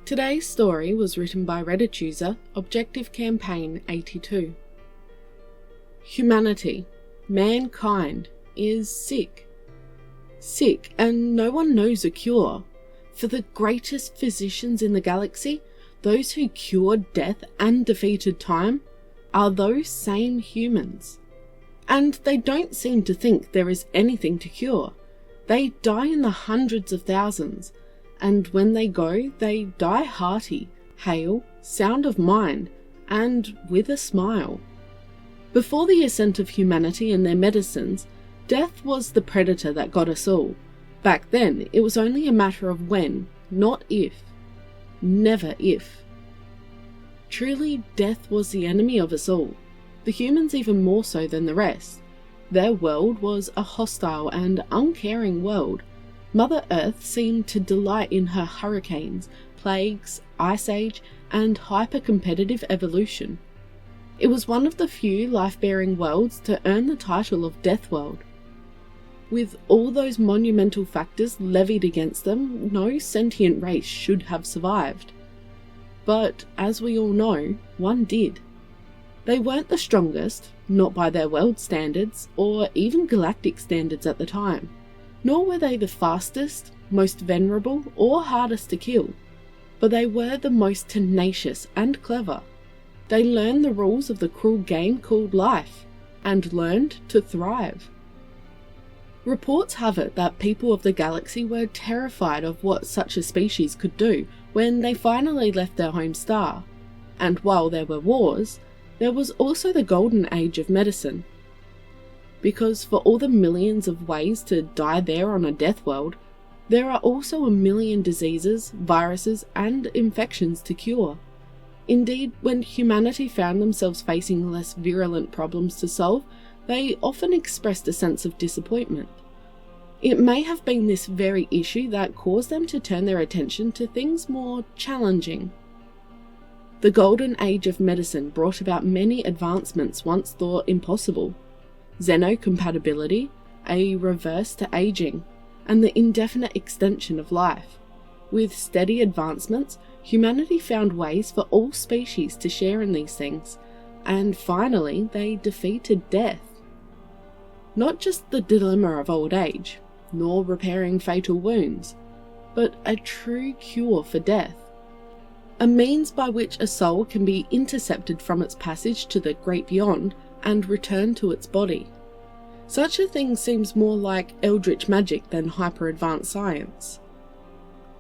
Today's story was written by Reddit user Objective Campaign 82. Humanity, mankind, is sick. Sick, and no one knows a cure. For the greatest physicians in the galaxy, those who cured death and defeated time, are those same humans. And they don't seem to think there is anything to cure. They die in the hundreds of thousands, and when they go, they die hearty, hale, sound of mind, and with a smile. Before the ascent of humanity and their medicines, death was the predator that got us all. Back then, it was only a matter of when, not if. Never if. Truly, death was the enemy of us all, the humans even more so than the rest. Their world was a hostile and uncaring world. Mother Earth seemed to delight in her hurricanes, plagues, ice age, and hyper-competitive evolution. It was one of the few life-bearing worlds to earn the title of Death World. With all those monumental factors levied against them, no sentient race should have survived. But, as we all know, one did. They weren't the strongest, not by their world standards, or even galactic standards at the time. Nor were they the fastest, most venerable, or hardest to kill, but they were the most tenacious and clever. They learned the rules of the cruel game called life, and learned to thrive. Reports have it that people of the galaxy were terrified of what such a species could do when they finally left their home star, and while there were wars, there was also the golden age of medicine. Because for all the millions of ways to die there on a death world, there are also a million diseases, viruses, and infections to cure. Indeed, when humanity found themselves facing less virulent problems to solve, they often expressed a sense of disappointment. It may have been this very issue that caused them to turn their attention to things more challenging. The golden age of medicine brought about many advancements once thought impossible. Xenocompatibility, a reverse to aging, and the indefinite extension of life. With steady advancements, humanity found ways for all species to share in these things, and finally they defeated death. Not just the dilemma of old age, nor repairing fatal wounds, but a true cure for death. A means by which a soul can be intercepted from its passage to the great beyond and return to its body. Such a thing seems more like eldritch magic than hyper-advanced science.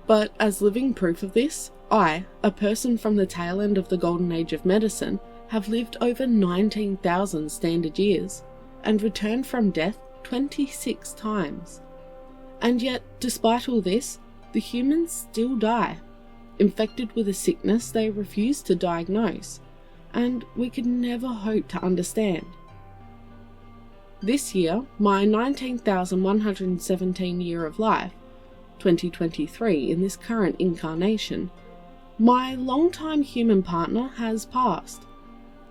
But as living proof of this, I, a person from the tail end of the golden age of medicine, have lived over 19,000 standard years, and returned from death 26 times. And yet, despite all this, the humans still die, infected with a sickness they refuse to diagnose, and we could never hope to understand. This year, my 19,117 year of life, 2023 in this current incarnation, my long-time human partner has passed.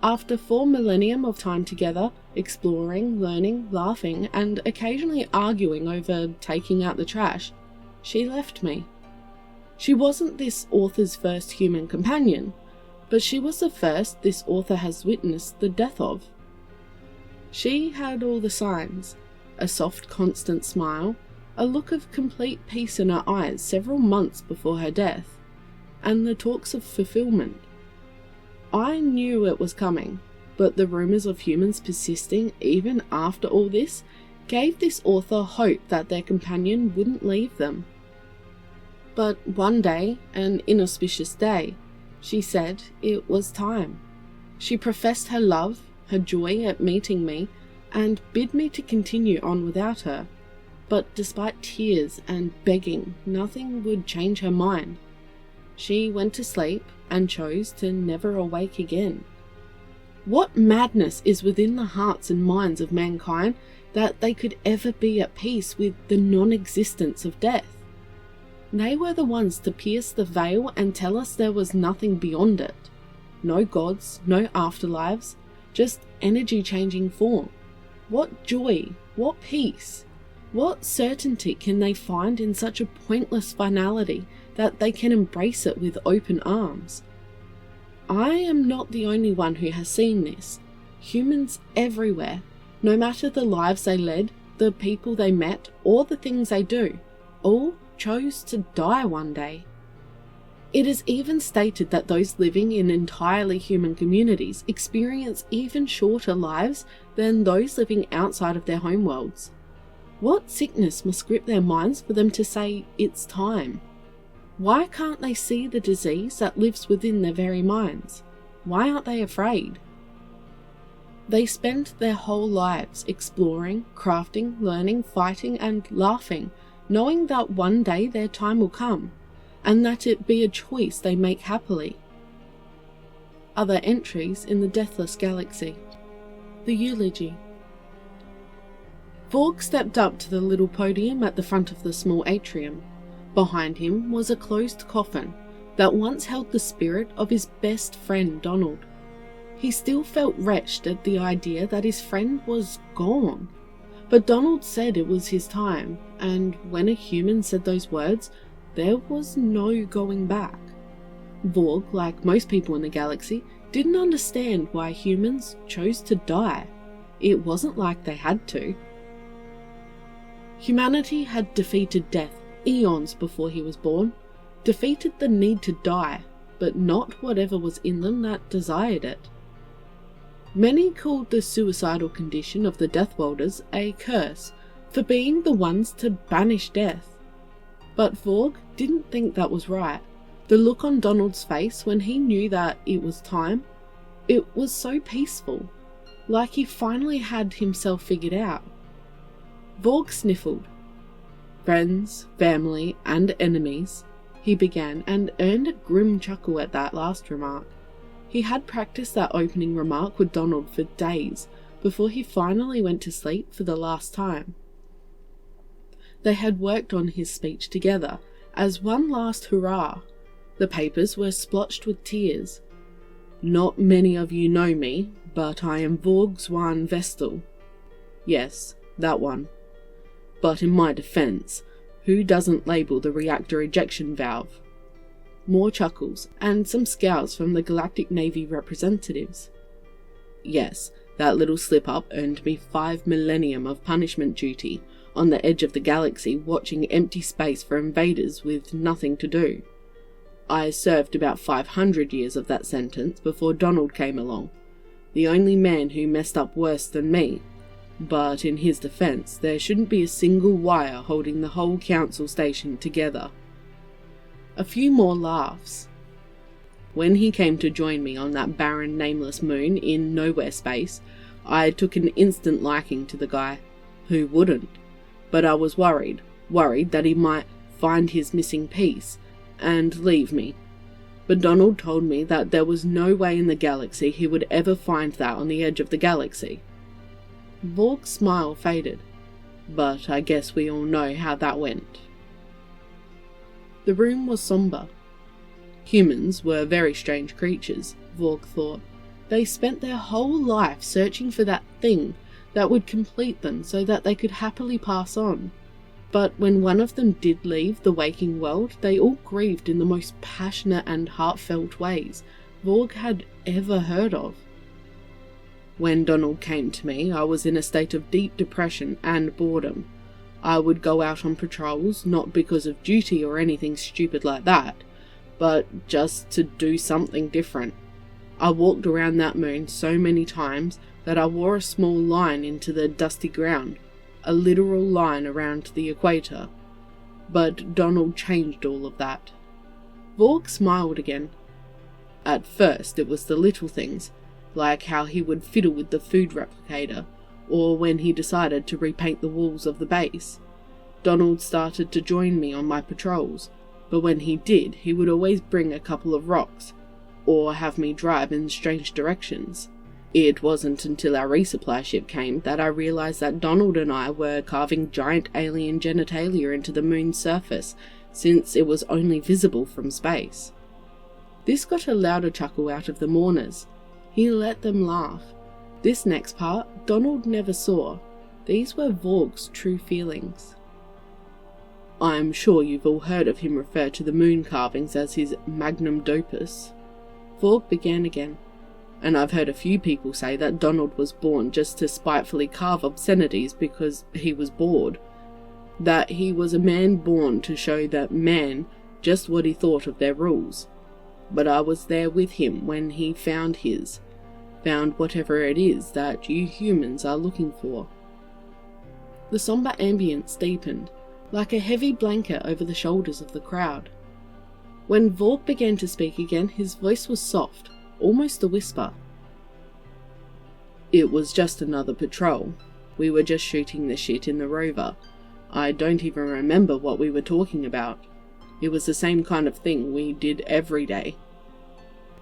After 4 millennium of time together, exploring, learning, laughing, and occasionally arguing over taking out the trash, she left me. She wasn't this author's first human companion, but she was the first this author has witnessed the death of. She had all the signs: a soft, constant smile, a look of complete peace in her eyes several months before her death, and the talks of fulfillment. I knew it was coming, but the rumours of humans persisting even after all this gave this author hope that their companion wouldn't leave them. But one day, an inauspicious day, she said it was time. She professed her love, her joy at meeting me, and bid me to continue on without her. But despite tears and begging, nothing would change her mind. She went to sleep and chose to never awake again. What madness is within the hearts and minds of mankind that they could ever be at peace with the non-existence of death? They were the ones to pierce the veil and tell us there was nothing beyond it. No gods, no afterlives, just energy changing form. What joy, what peace, what certainty can they find in such a pointless finality that they can embrace it with open arms? I am not the only one who has seen this. Humans everywhere, no matter the lives they led, the people they met, or the things they do, all chose to die one day. It is even stated that those living in entirely human communities experience even shorter lives than those living outside of their homeworlds. What sickness must grip their minds for them to say, it's time? Why can't they see the disease that lives within their very minds? Why aren't they afraid? They spend their whole lives exploring, crafting, learning, fighting, and laughing, knowing that one day their time will come, and that it be a choice they make happily. Other entries in the Deathless Galaxy. The Eulogy. Vorg stepped up to the little podium at the front of the small atrium. Behind him was a closed coffin that once held the spirit of his best friend Donald. He still felt wretched at the idea that his friend was gone. But Donald said it was his time, and when a human said those words, there was no going back. Vorg, like most people in the galaxy, didn't understand why humans chose to die. It wasn't like they had to. Humanity had defeated death eons before he was born, defeated the need to die, but not whatever was in them that desired it. Many called the suicidal condition of the Deathwalders a curse for being the ones to banish death. But Vorg didn't think that was right. The look on Donald's face when he knew that it was time, it was so peaceful, like he finally had himself figured out. Vorg sniffled. Friends, family, and enemies, he began, and earned a grim chuckle at that last remark. He had practiced that opening remark with Donald for days before he finally went to sleep for the last time. They had worked on his speech together as one last hurrah. The papers were splotched with tears. Not many of you know me, but I am Vorg's one Vestal. Yes, that one. But in my defense, who doesn't label the reactor ejection valve? More chuckles, and some scowls from the Galactic Navy representatives. Yes, that little slip-up earned me 5 millennium of punishment duty on the edge of the galaxy watching empty space for invaders with nothing to do. I served about 500 years of that sentence before Donald came along, the only man who messed up worse than me. But in his defense, there shouldn't be a single wire holding the whole council station together. A few more laughs. When he came to join me on that barren, nameless moon in nowhere space, I took an instant liking to the guy. Who wouldn't? But I was worried that he might find his missing piece and leave me. But Donald told me that there was no way in the galaxy he would ever find that on the edge of the galaxy. Vorg's smile faded, but I guess we all know how that went. The room was somber. Humans were very strange creatures, Vorg thought. They spent their whole life searching for that thing that would complete them so that they could happily pass on. But when one of them did leave the waking world, they all grieved in the most passionate and heartfelt ways Vorg had ever heard of. When Donald came to me, I was in a state of deep depression and boredom. I would go out on patrols, not because of duty or anything stupid like that, but just to do something different. I walked around that moon so many times that I wore a small line into the dusty ground, a literal line around the equator. But Donald changed all of that. Vorg smiled again. At first it was the little things, like how he would fiddle with the food replicator, or when he decided to repaint the walls of the base. Donald started to join me on my patrols, but when he did, he would always bring a couple of rocks, or have me drive in strange directions. It wasn't until our resupply ship came that I realized that Donald and I were carving giant alien genitalia into the moon's surface, since it was only visible from space. This got a louder chuckle out of the mourners. He let them laugh. This next part, Donald never saw. These were Vorg's true feelings. I'm sure you've all heard of him refer to the moon carvings as his magnum opus. Vorg began again, and I've heard a few people say that Donald was born just to spitefully carve obscenities because he was bored. That he was a man born to show that man just what he thought of their rules. But I was there with him when he found whatever it is that you humans are looking for. The somber ambience deepened, like a heavy blanket over the shoulders of the crowd. When Vorg began to speak again, his voice was soft, almost a whisper. It was just another patrol. We were just shooting the shit in the rover. I don't even remember what we were talking about. It was the same kind of thing we did every day.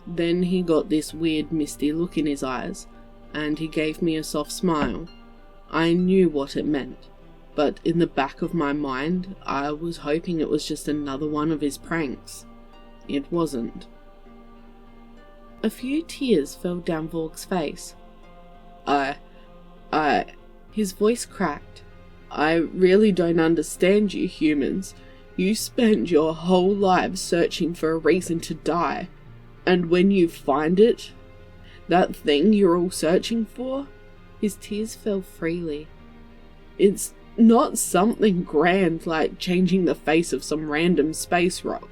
Then he got this weird misty look in his eyes, and he gave me a soft smile. I knew what it meant, but in the back of my mind, I was hoping it was just another one of his pranks. It wasn't. A few tears fell down Vorg's face. His voice cracked. I really don't understand you humans. You spend your whole lives searching for a reason to die, and when you find it, that thing you're all searching for, his tears fell freely. It's not something grand like changing the face of some random space rock.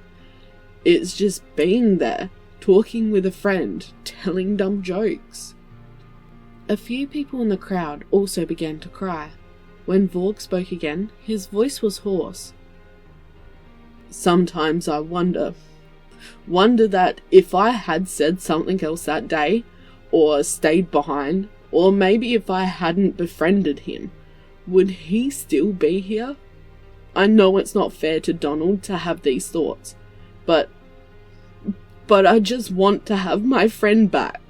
It's just being there, talking with a friend, telling dumb jokes. A few people in the crowd also began to cry. When Vorg spoke again, his voice was hoarse. Sometimes I wonder that if I had said something else that day, or stayed behind, or maybe if I hadn't befriended him, would he still be here? I know it's not fair to Donald to have these thoughts, but I just want to have my friend back.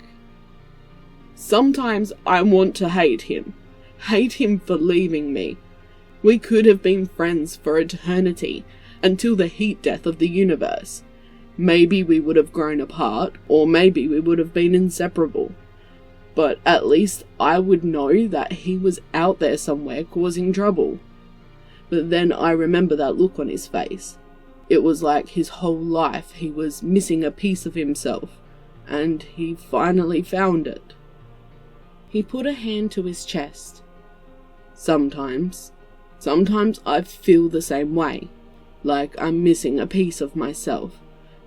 Sometimes I want to hate him for leaving me. We could have been friends for eternity, until the heat death of the universe. Maybe we would have grown apart, or maybe we would have been inseparable. But at least I would know that he was out there somewhere causing trouble. But then I remember that look on his face. It was like his whole life he was missing a piece of himself, and he finally found it. He put a hand to his chest. Sometimes I feel the same way, like I'm missing a piece of myself,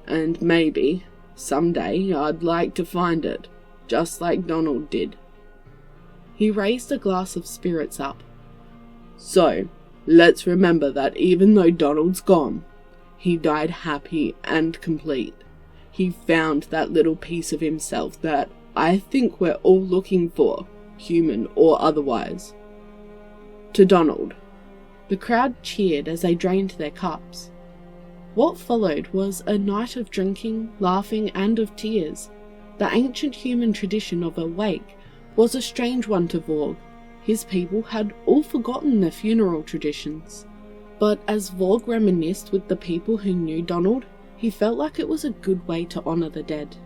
and maybe, someday, I'd like to find it, just like Donald did. He raised a glass of spirits up. So, let's remember that even though Donald's gone, he died happy and complete. He found that little piece of himself that I think we're all looking for, human or otherwise. To Donald. The crowd cheered as they drained their cups. What followed was a night of drinking, laughing, and of tears. The ancient human tradition of a wake was a strange one to Vorg. His people had all forgotten their funeral traditions. But as Vorg reminisced with the people who knew Donald, he felt like it was a good way to honour the dead.